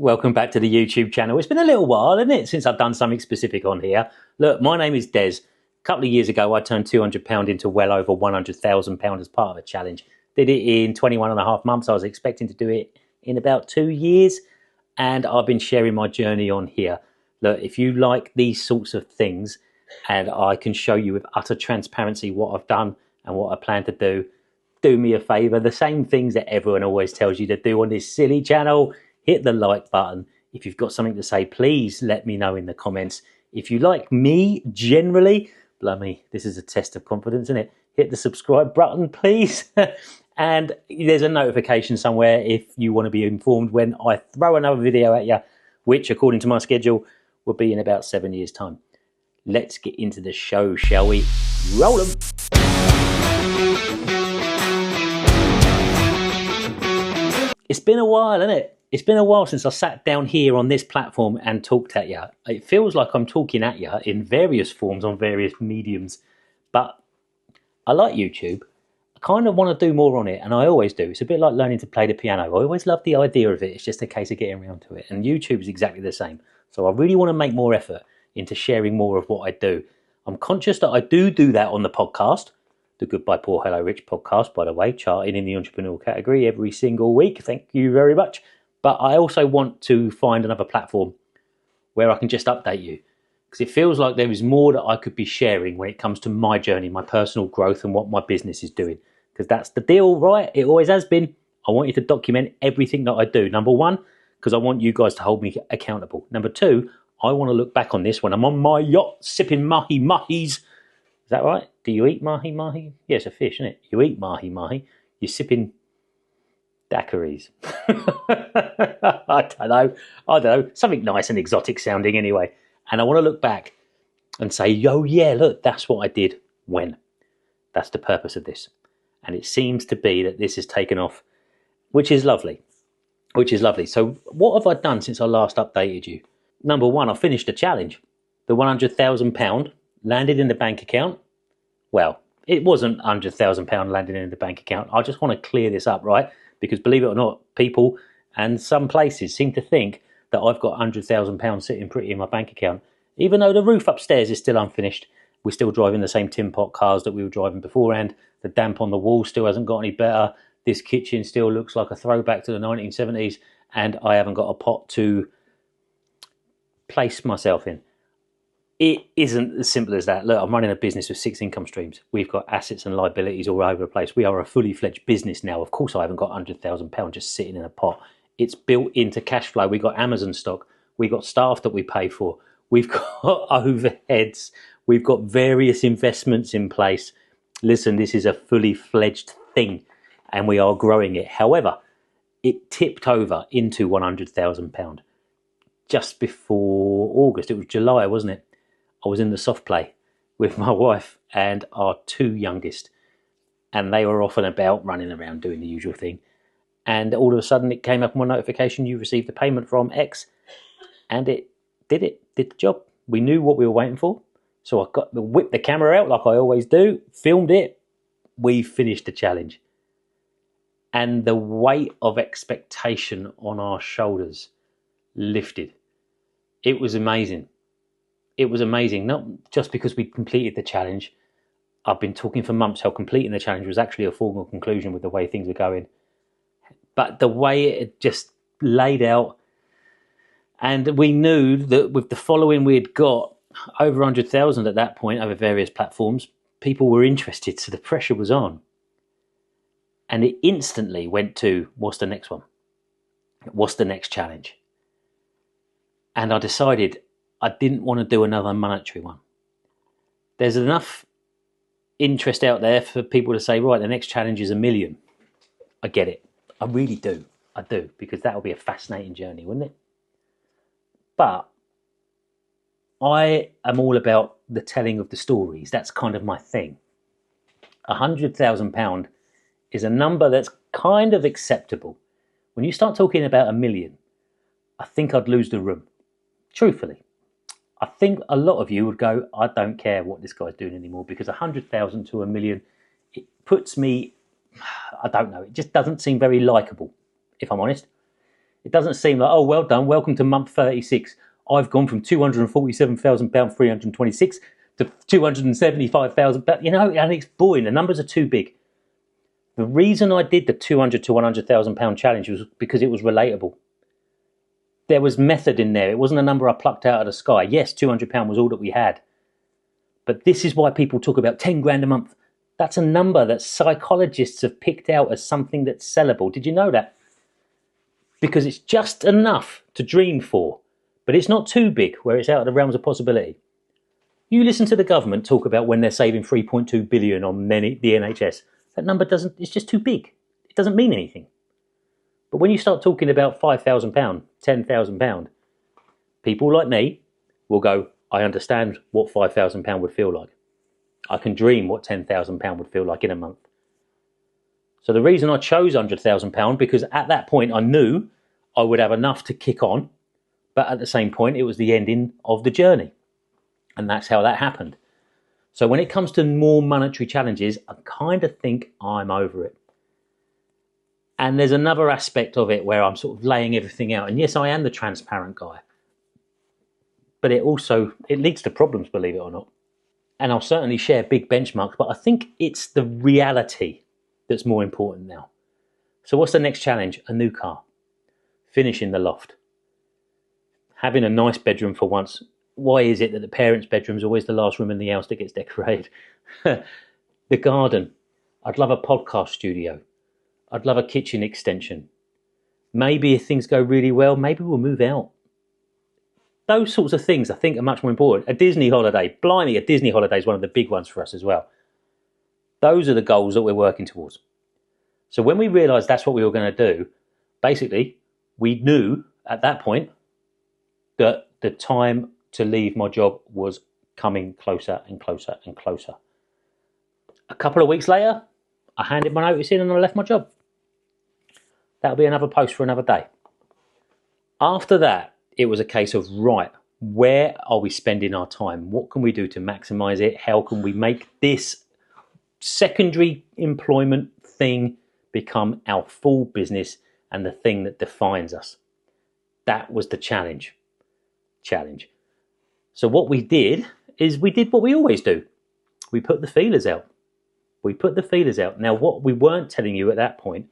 Welcome back to the YouTube channel. It's been a little while, isn't it, since I've done something specific on here. Look, my name is Des. A couple of years ago, I turned £200 into well over £100,000 as part of a challenge. Did it in 21 and a half months. I was expecting to do it in about 2 years, and I've been sharing my journey on here. Look, if you like these sorts of things, and I can show you with utter transparency what I've done and what I plan to do me a favour. The same things that everyone always tells you to do on this silly channel. Hit the like button. If you've got something to say, please let me know in the comments. If you like me generally, blimey, this is a test of confidence, isn't it? Hit the subscribe button, please. And there's a notification somewhere if you want to be informed when I throw another video at you, which, according to my schedule, will be in about 7 years' time. Let's get into the show, shall we? Roll 'em! It's been a while, isn't it? It's been a while since I sat down here on this platform and talked at you. It feels like I'm talking at you in various forms on various mediums, but I like YouTube. I kind of want to do more on it, and I always do. It's a bit like learning to play the piano. I always love the idea of it. It's just a case of getting around to it, and YouTube is exactly the same. So I really want to make more effort into sharing more of what I do. I'm conscious that I do that on the podcast, the Goodbye Poor Hello Rich podcast, by the way, charting in the entrepreneurial category every single week. Thank you very much. But I also want to find another platform where I can just update you, because it feels like there is more that I could be sharing when it comes to my journey, my personal growth, and what my business is doing. Because that's the deal, right? It always has been. I want you to document everything that I do. Number one, because I want you guys to hold me accountable. Number two, I want to look back on this when I'm on my yacht sipping mahi-mahis. Is that right? Do you eat mahi-mahi? Yeah, it's a fish, isn't it? You eat mahi-mahi. You're sipping daiquiris. I don't know. Something nice and exotic sounding anyway. And I want to look back and say, oh yeah, look, that's what I did when. That's the purpose of this. And it seems to be that this has taken off, which is lovely. So what have I done since I last updated you? Number one, I finished a challenge. The £100,000 landed in the bank account. Well, it wasn't £100,000 landing in the bank account. I just want to clear this up, right? Because believe it or not, people and some places seem to think that I've got £100,000 sitting pretty in my bank account. Even though the roof upstairs is still unfinished, we're still driving the same tin pot cars that we were driving beforehand. The damp on the wall still hasn't got any better. This kitchen still looks like a throwback to the 1970s, and I haven't got a pot to place myself in. It isn't as simple as that. Look, I'm running a business with 6 income streams. We've got assets and liabilities all over the place. We are a fully fledged business now. Of course, I haven't got £100,000 just sitting in a pot. It's built into cash flow. We've got Amazon stock. We've got staff that we pay for. We've got overheads. We've got various investments in place. Listen, this is a fully fledged thing, and we are growing it. However, it tipped over into £100,000 just before August. It was July, wasn't it? I was in the soft play with my wife and our 2 youngest, and they were off and about running around doing the usual thing. And all of a sudden it came up on my notification, you received a payment from X, and it did the job. We knew what we were waiting for. So I whipped the camera out like I always do, filmed it. We finished the challenge. And the weight of expectation on our shoulders lifted. It was amazing. It was amazing, not just because we completed the challenge. I've been talking for months how completing the challenge was actually a formal conclusion with the way things were going. But the way it just laid out, and we knew that with the following we had got, over 100,000 at that point over various platforms, people were interested, so the pressure was on. And it instantly went to, what's the next one? What's the next challenge? And I decided I didn't want to do another monetary one. There's enough interest out there for people to say, right, the next challenge is 1 million. I get it. I really do. I do, because that would be a fascinating journey, wouldn't it? But I am all about the telling of the stories. That's kind of my thing. £100,000 is a number that's kind of acceptable. When you start talking about 1 million, I think I'd lose the room. Truthfully. I think a lot of you would go, I don't care what this guy's doing anymore, because 100,000 to 1 million, it puts me, I don't know, it just doesn't seem very likeable, if I'm honest. It doesn't seem like, oh, well done, welcome to month 36. I've gone from £247,000, 326 to £275,000. And it's boring. The numbers are too big. The reason I did the £200,000 to £100,000 challenge was because it was relatable. There was method in there. It wasn't a number I plucked out of the sky. Yes, £200 was all that we had. But this is why people talk about 10 grand a month. That's a number that psychologists have picked out as something that's sellable. Did you know that? Because it's just enough to dream for, but it's not too big where it's out of the realms of possibility. You listen to the government talk about when they're saving 3.2 billion on the NHS. That number it's just too big. It doesn't mean anything. But when you start talking about £5,000, £10,000, people like me will go, I understand what £5,000 would feel like. I can dream what £10,000 would feel like in a month. So the reason I chose £100,000, because at that point I knew I would have enough to kick on, but at the same point it was the ending of the journey. And that's how that happened. So when it comes to more monetary challenges, I kind of think I'm over it. And there's another aspect of it where I'm sort of laying everything out. And yes, I am the transparent guy. But it leads to problems, believe it or not. And I'll certainly share big benchmarks, but I think it's the reality that's more important now. So what's the next challenge? A new car. Finishing the loft. Having a nice bedroom for once. Why is it that the parents' bedroom is always the last room in the house that gets decorated? The garden. I'd love a podcast studio. I'd love a kitchen extension. Maybe if things go really well, maybe we'll move out. Those sorts of things I think are much more important. A Disney holiday. Blimey, a Disney holiday is one of the big ones for us as well. Those are the goals that we're working towards. So when we realised that's what we were going to do, basically, we knew at that point that the time to leave my job was coming closer and closer and closer. A couple of weeks later, I handed my notice in and I left my job. That'll be another post for another day. After that, it was a case of, right, where are we spending our time? What can we do to maximise it? How can we make this secondary employment thing become our full business and the thing that defines us? That was the challenge. So what we did is we did what we always do. We put the feelers out. Now, what we weren't telling you at that point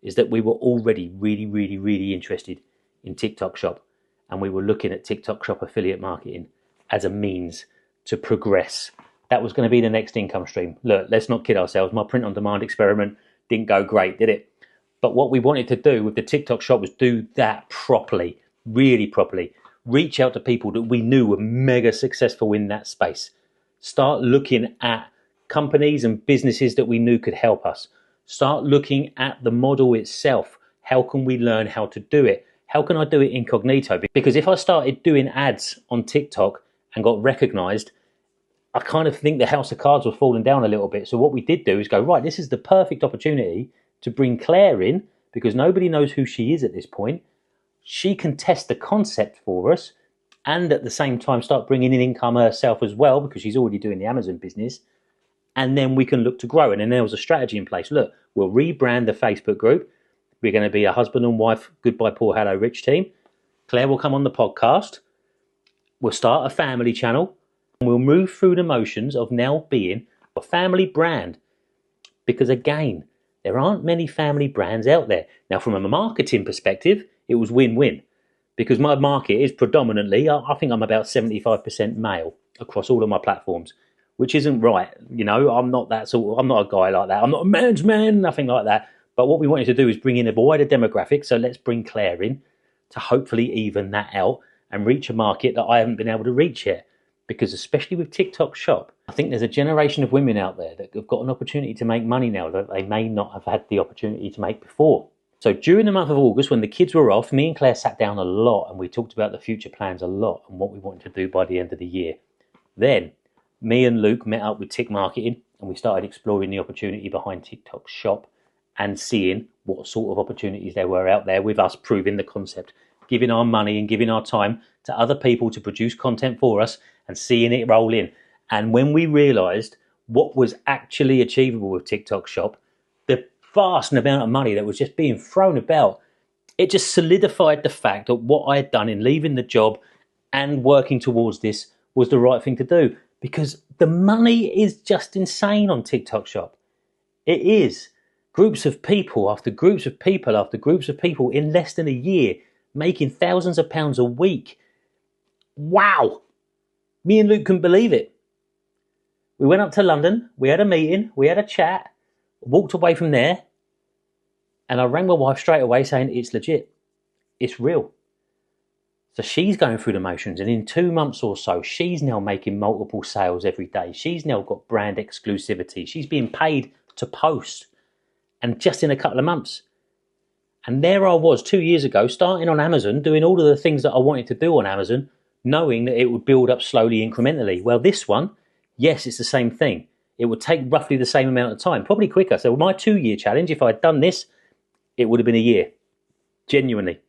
is that we were already really, really, really interested in TikTok Shop, and we were looking at TikTok Shop affiliate marketing as a means to progress. That was going to be the next income stream. Look, let's not kid ourselves. My print-on-demand experiment didn't go great, did it? But what we wanted to do with the TikTok Shop was do that properly, really properly. Reach out to people that we knew were mega successful in that space. Start looking at companies and businesses that we knew could help us. Start looking at the model itself. How can we learn how to do it? How can I do it incognito? Because if I started doing ads on TikTok and got recognized, I kind of think the house of cards was falling down a little bit. So what we did do is go, right, this is the perfect opportunity to bring Claire in, because nobody knows who she is at this point. She can test the concept for us and at the same time start bringing in income herself as well, because she's already doing the Amazon business. And then we can look to grow. And then there was a strategy in place. Look, we'll rebrand the Facebook group. We're going to be a husband and wife, goodbye, poor, hello, rich team. Claire will come on the podcast. We'll start a family channel. And we'll move through the motions of now being a family brand. Because again, there aren't many family brands out there. Now, from a marketing perspective, it was win-win. Because my market is predominantly, I think I'm about 75% male across all of my platforms, which isn't right. I'm not a guy like that. I'm not a man's man, nothing like that. But what we wanted to do is bring in a wider demographic. So let's bring Claire in to hopefully even that out and reach a market that I haven't been able to reach yet. Because especially with TikTok Shop, I think there's a generation of women out there that have got an opportunity to make money now that they may not have had the opportunity to make before. So during the month of August, when the kids were off, me and Claire sat down a lot and we talked about the future plans a lot and what we wanted to do by the end of the year. Then me and Luke met up with Tick Marketing and we started exploring the opportunity behind TikTok Shop and seeing what sort of opportunities there were out there with us proving the concept, giving our money and giving our time to other people to produce content for us and seeing it roll in. And when we realised what was actually achievable with TikTok Shop, the vast amount of money that was just being thrown about, it just solidified the fact that what I had done in leaving the job and working towards this was the right thing to do, because the money is just insane on TikTok Shop. It is. Groups of people after groups of people after groups of people in less than a year making thousands of pounds a week. Wow. Me and Luke couldn't believe it. We went up to London, we had a meeting, we had a chat, walked away from there, and I rang my wife straight away saying it's legit. It's real. So she's going through the motions, and in 2 months or so, she's now making multiple sales every day. She's now got brand exclusivity. She's being paid to post, and just in a couple of months. And there I was 2 years ago, starting on Amazon, doing all of the things that I wanted to do on Amazon, knowing that it would build up slowly, incrementally. Well, this one, yes, it's the same thing. It would take roughly the same amount of time, probably quicker. So my 2-year challenge, if I'd done this, it would have been a year, genuinely.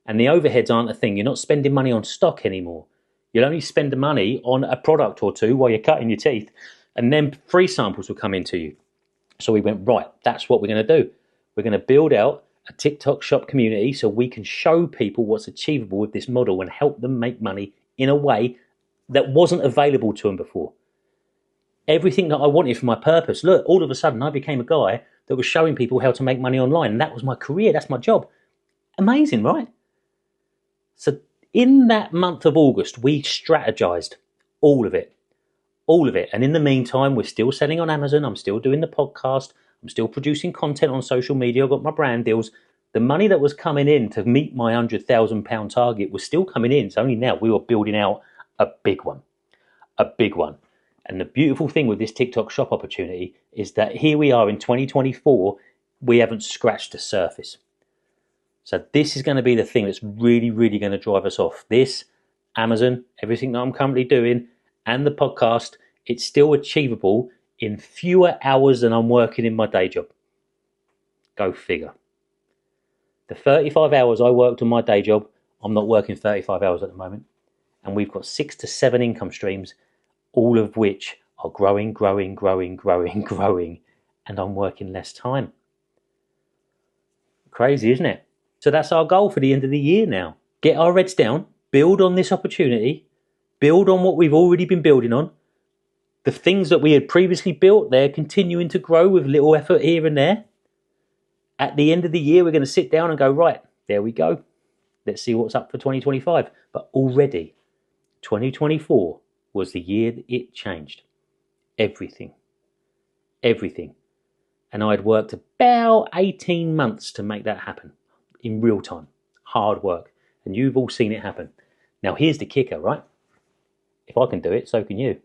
And the overheads aren't a thing. You're not spending money on stock anymore. You'll only spend the money on a product or two while you're cutting your teeth, and then free samples will come into you. So we went, right, that's what we're going to do. We're going to build out a TikTok Shop community so we can show people what's achievable with this model and help them make money in a way that wasn't available to them before. Everything that I wanted for my purpose. Look, all of a sudden I became a guy that was showing people how to make money online. And that was my career. That's my job. Amazing, right? So in that month of August, we strategized all of it. All of it. And in the meantime, we're still selling on Amazon. I'm still doing the podcast. I'm still producing content on social media. I've got my brand deals. The money that was coming in to meet my £100,000 target was still coming in. It's only now we were building out a big one. A big one. And the beautiful thing with this TikTok Shop opportunity is that here we are in 2024, we haven't scratched the surface. So this is going to be the thing that's really, really going to drive us off. This, Amazon, everything that I'm currently doing, and the podcast, it's still achievable in fewer hours than I'm working in my day job. Go figure. The 35 hours I worked on my day job, I'm not working 35 hours at the moment. And we've got 6 to 7 income streams, all of which are growing, and I'm working less time. Crazy, isn't it? So that's our goal for the end of the year now. Get our heads down, build on this opportunity, build on what we've already been building on. The things that we had previously built, they're continuing to grow with little effort here and there. At the end of the year, we're going to sit down and go, right, there we go. Let's see what's up for 2025. But already, 2024 was the year that it changed. Everything. Everything. And I'd worked about 18 months to make that happen in real time. Hard work. And you've all seen it happen. Now, here's the kicker, right? If I can do it, so can you.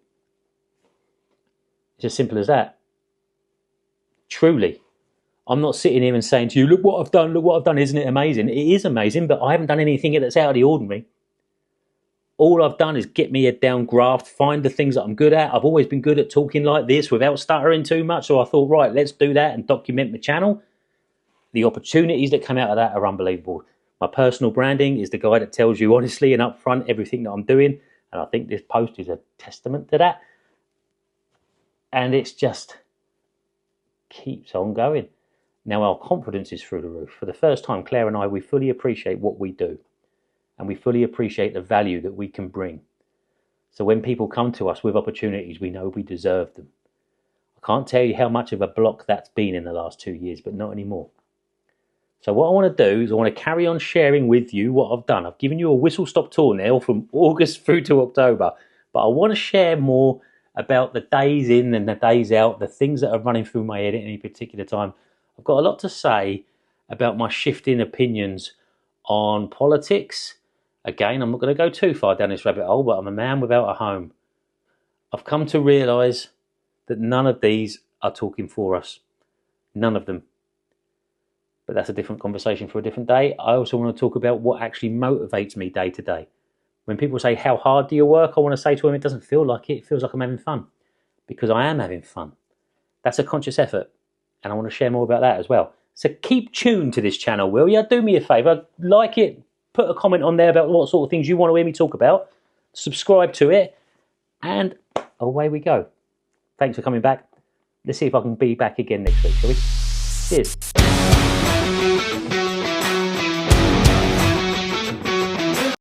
It's as simple as that. Truly. I'm not sitting here and saying to you, look what I've done, isn't it amazing? It is amazing, but I haven't done anything that's out of the ordinary. All I've done is get me head down, graft, find the things that I'm good at. I've always been good at talking like this without stuttering too much. So I thought, right, let's do that and document my channel. The opportunities that come out of that are unbelievable. My personal branding is the guy that tells you honestly and upfront everything that I'm doing. And I think this post is a testament to that. And it's just keeps on going. Now our confidence is through the roof. For the first time, Claire and I, we fully appreciate what we do. And we fully appreciate the value that we can bring. So when people come to us with opportunities, we know we deserve them. I can't tell you how much of a block that's been in the last 2 years, but not anymore. So what I want to do is I want to carry on sharing with you what I've done. I've given you a whistle-stop tour now from August through to October. But I want to share more about the days in and the days out, the things that are running through my head at any particular time. I've got a lot to say about my shifting opinions on politics. Again, I'm not going to go too far down this rabbit hole, but I'm a man without a home. I've come to realise that none of these are talking for us. None of them. But that's a different conversation for a different day. I also want to talk about what actually motivates me day to day. When people say, how hard do you work? I want to say to them, it doesn't feel like it. It feels like I'm having fun. Because I am having fun. That's a conscious effort. And I want to share more about that as well. So keep tuned to this channel, will you? Do me a favour. Like it. Put a comment on there about what sort of things you want to hear me talk about. Subscribe to it. And away we go. Thanks for coming back. Let's see if I can be back again next week, shall we? Cheers.